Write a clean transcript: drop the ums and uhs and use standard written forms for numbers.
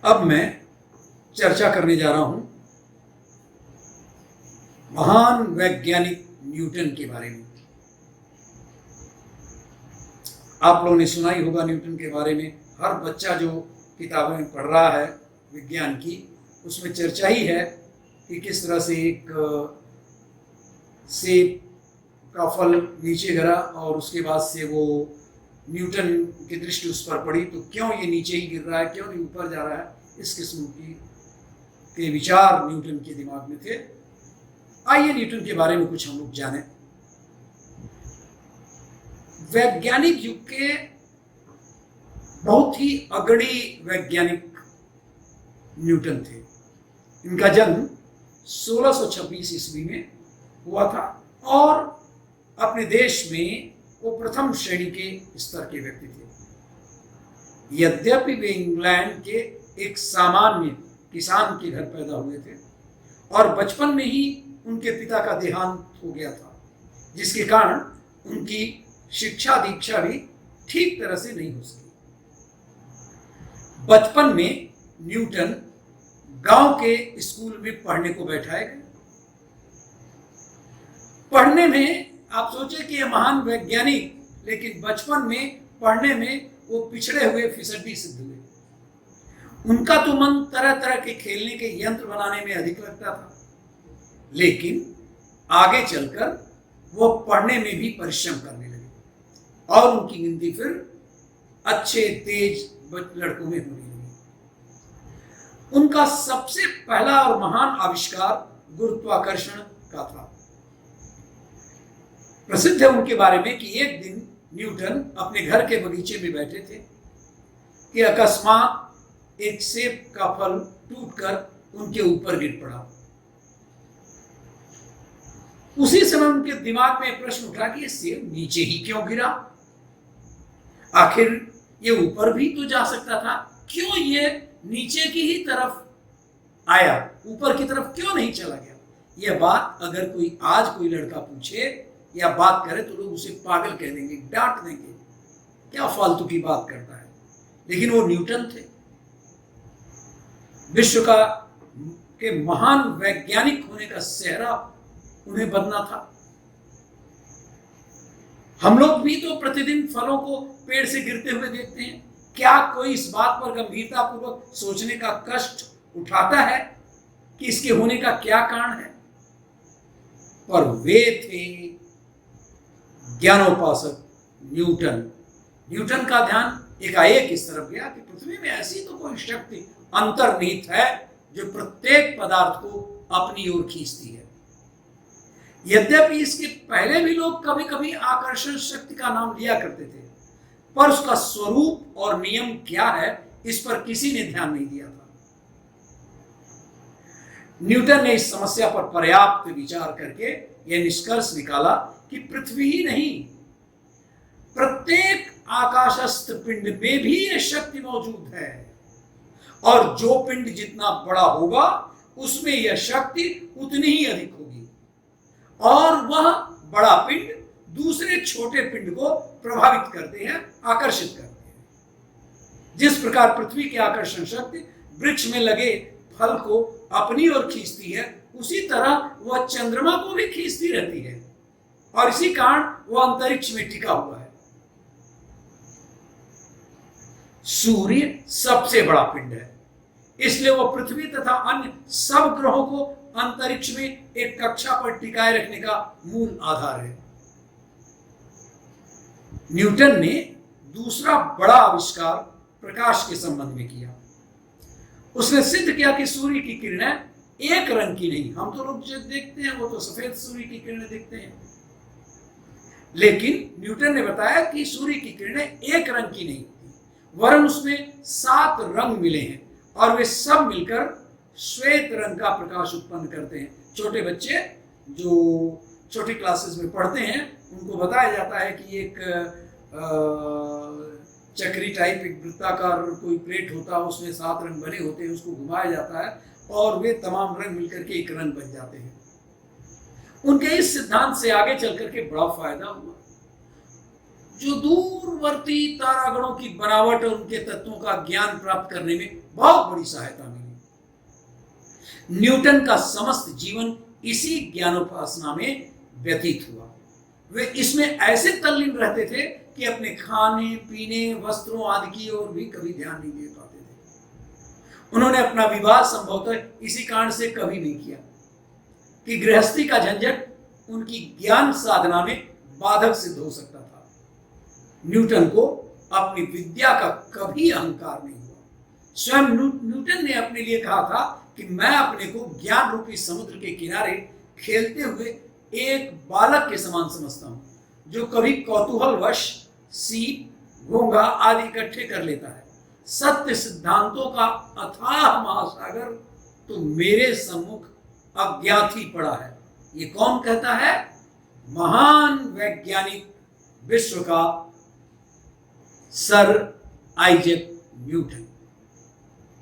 अब मैं चर्चा करने जा रहा हूं महान वैज्ञानिक न्यूटन के बारे में। आप लोगों ने सुना ही होगा न्यूटन के बारे में। हर बच्चा जो किताबें में पढ़ रहा है विज्ञान की, उसमें चर्चा ही है कि किस तरह से एक सेब का फल नीचे गिरा और उसके बाद से वो न्यूटन की दृष्टि उस पर पड़ी, तो क्यों ये नीचे ही गिर रहा है, क्यों नहीं ऊपर जा रहा है। इस किस्म के विचार न्यूटन के दिमाग में थे। आइए न्यूटन के बारे में कुछ हम लोग जानें। वैज्ञानिक युग के बहुत ही अग्रणी वैज्ञानिक न्यूटन थे। इनका जन्म 1626 ईस्वी में हुआ था और अपने देश में वो प्रथम श्रेणी के स्तर के व्यक्ति थे। यद्यपि वे इंग्लैंड के एक सामान्य किसान के घर पैदा हुए थे और बचपन में ही उनके पिता का देहांत हो गया था, जिसके कारण उनकी शिक्षा दीक्षा भी ठीक तरह से नहीं हो सकी। बचपन में न्यूटन गांव के स्कूल में पढ़ने को बैठाए गए। पढ़ने में आप सोचे कि ये महान वैज्ञानिक, लेकिन बचपन में पढ़ने में वो पिछड़े हुए फिसड्डी सिद्ध हुए। उनका तो मन तरह तरह के खेलने के यंत्र बनाने में अधिक लगता था, लेकिन आगे चलकर वो पढ़ने में भी परिश्रम करने लगे और उनकी गिनती फिर अच्छे तेज लड़कों में होने लगी। उनका सबसे पहला और महान आविष्कार गुरुत्वाकर्षण का था। प्रसिद्ध है उनके बारे में कि एक दिन न्यूटन अपने घर के बगीचे में बैठे थे कि अकस्मात एक सेब का फल टूटकर उनके ऊपर गिर पड़ा। उसी समय उनके दिमाग में प्रश्न उठा कि ये सेब नीचे ही क्यों गिरा, आखिर ये ऊपर भी तो जा सकता था, क्यों ये नीचे की ही तरफ आया, ऊपर की तरफ क्यों नहीं चला गया। यह बात अगर आज कोई लड़का पूछे या बात करे तो लोग उसे पागल कह देंगे, डांट देंगे, क्या फालतू की बात करता है। लेकिन वो न्यूटन थे, विश्व के महान वैज्ञानिक होने का सेहरा उन्हें बनना था। हम लोग भी तो प्रतिदिन फलों को पेड़ से गिरते हुए देखते हैं। क्या कोई इस बात पर गंभीरतापूर्वक सोचने का कष्ट उठाता है कि इसके होने का क्या कारण है। पर वे थे ज्ञानोपासक न्यूटन का ध्यान एकाएक इस तरफ गया कि पृथ्वी में ऐसी तो कोई शक्ति अंतर्निहित है जो प्रत्येक पदार्थ को अपनी ओर खींचती है। यद्यपि इसके पहले भी लोग कभी कभी आकर्षण शक्ति का नाम लिया करते थे, पर उसका स्वरूप और नियम क्या है इस पर किसी ने ध्यान नहीं दिया था। न्यूटन ने इस समस्या पर पर्याप्त विचार करके यह निष्कर्ष निकाला कि पृथ्वी ही नहीं, प्रत्येक आकाशस्थ पिंड में भी यह शक्ति मौजूद है और जो पिंड जितना बड़ा होगा उसमें यह शक्ति उतनी ही अधिक होगी और वह बड़ा पिंड दूसरे छोटे पिंड को प्रभावित करते हैं, आकर्षित करते हैं। जिस प्रकार पृथ्वी की आकर्षण शक्ति वृक्ष में लगे फल को अपनी ओर खींचती है, उसी तरह वह चंद्रमा को भी खींचती रहती है और इसी कारण वह अंतरिक्ष में टिका हुआ है। सूर्य सबसे बड़ा पिंड है, इसलिए वह पृथ्वी तथा अन्य सब ग्रहों को अंतरिक्ष में एक कक्षा पर टिकाए रखने का मूल आधार है। न्यूटन ने दूसरा बड़ा आविष्कार प्रकाश के संबंध में किया। उसने सिद्ध किया कि सूर्य की किरणें एक रंग की नहीं, हम तो लोग जो देखते हैं वो तो सफेद सूर्य की किरणें देखते हैं, लेकिन न्यूटन ने बताया कि सूर्य की किरणें एक रंग की नहीं होती, वरन उसमें 7 रंग मिले हैं और वे सब मिलकर श्वेत रंग का प्रकाश उत्पन्न करते हैं। छोटे बच्चे जो छोटी क्लासेस में पढ़ते हैं उनको बताया जाता है कि एक चक्री टाइप एक वृत्ताकार कोई प्लेट होता है, उसमें 7 रंग बने होते हैं, उसको घुमाया जाता है और वे तमाम रंग मिलकर के एक रंग बन जाते हैं। उनके इस सिद्धांत से आगे चल करके बड़ा फायदा हुआ। जो दूरवर्ती तारागणों की बनावट और उनके तत्वों का ज्ञान प्राप्त करने में बहुत बड़ी सहायता मिली। न्यूटन का समस्त जीवन इसी ज्ञानोपासना में व्यतीत हुआ। वे इसमें ऐसे तल्लीन रहते थे कि अपने खाने पीने वस्त्रों आदि की ओर भी कभी ध्यान नहीं दे पाते थे। उन्होंने अपना विवाह संभवतः इसी कारण से कभी नहीं किया कि गृहस्थी का झंझट उनकी ज्ञान साधना में बाधक सिद्ध हो सकता था। न्यूटन को अपनी विद्या का कभी अहंकार नहीं हुआ। स्वयं न्यूटन ने अपने लिए कहा था कि मैं अपने को ज्ञान रूपी समुद्र के किनारे खेलते हुए एक बालक के समान समझता हूं, जो कभी कौतूहलवश सीप घोंघा आदि इकट्ठे कर लेता है। सत्य सिद्धांतों का अथाह महासागर तो मेरे सम्मुख अज्ञात ही पड़ा है। ये कौन कहता है? महान वैज्ञानिक विश्व का सर आइजैक न्यूटन।